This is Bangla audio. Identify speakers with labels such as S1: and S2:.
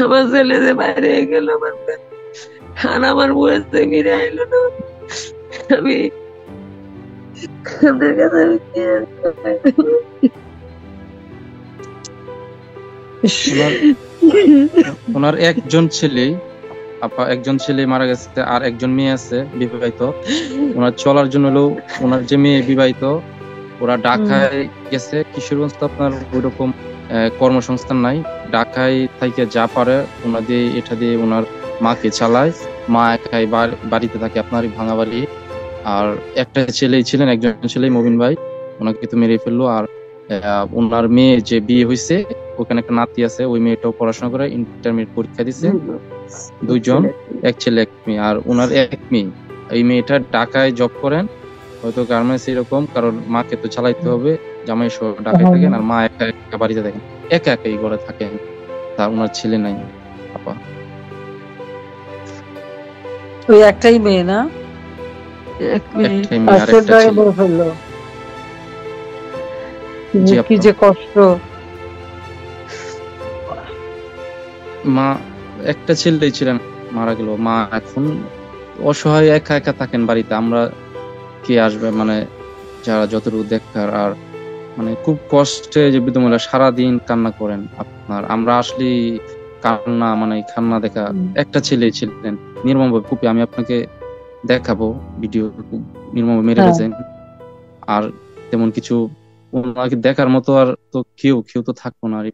S1: আমার ছেলে যে বাইরে গেল আর আমার বয়স যে ফিরে আইলো না। আমি আপনার কাছে আমি কি আর
S2: ওনার ওনার একজন ছেলে, আপা একজন ছেলে মারা গেছে, আর একজন মেয়ে আছে বিবাহিত। ওনার চলার জন্য হলো, ওনার যে মেয়ে বিবাহিত, ওরা ঢাকায় গেছে। কিশোরগঞ্জ তো আপনার ওইরকম কর্মসংস্থান নাই। ঢাকায় থাইকে যা পারে ওনা দিয়ে এটা দিয়ে ওনার মাকে চালায়। মা একাই বাড়িতে থাকে, আপনার এই ভাঙা বাড়ি। আর একটা ছেলেই ছিলেন, একজন ছেলেই মবিন ভাই, ওনাকে তো মেরে ফেললো। আর ওনার মেয়ে যে বিয়ে হয়েছে, ওখানে একটা নাতি আছে, ওই মেয়েটাও পড়াশোনা করে, ইন্টারমিডিয়েট পরীক্ষা দিছে। দুইজন, এক ছেলে এক মেয়ে। আর ওনার এক মেয়ে, এই মেয়েটা ঢাকায় জব করেন, হয়তো গার্মেন্টস এরকম, কারণ মাকে তো চালাইতে হবে। জামাই সহ ঢাকায় থাকেন, আর মা একা একা বাড়িতে থাকেন, একা একাই ঘরে থাকেন। তার ওনার ছেলে নাই আপা।
S3: ওই একটাই মেয়ে না?
S1: এক মিনিট।
S2: একটাই মেয়ে আর
S3: পাশের
S2: একটা
S3: দাঁড়িয়ে
S2: ছেলে।
S3: বলে ফেললো।
S2: জি
S3: কি
S2: আপা।
S3: যে কষ্ট।
S2: মা একটা ছেলেই ছিলেন, মারা গেল। মা এখন অসহায়, একা একা থাকেন বাড়িতে। আমরা কে আসবে, মানে যারা যতটুকু দেখার। আর মানে খুব কষ্টে যে বৃদ্ধ মহিলা সারাদিন কান্না করেন আপনার। আমরা আসলে কান্না, মানে কান্না দেখা। একটা ছেলে ছিলেন, নির্মমভাবে খুবই, আমি আপনাকে দেখাবো ভিডিও, খুব নির্মমভাবে মেরে
S3: হ্যাঁ,
S2: ফেলছেন। আর তেমন কিছু ওনাকে দেখার মতো আর তো কেউ কেউ তো থাকবো না আর এই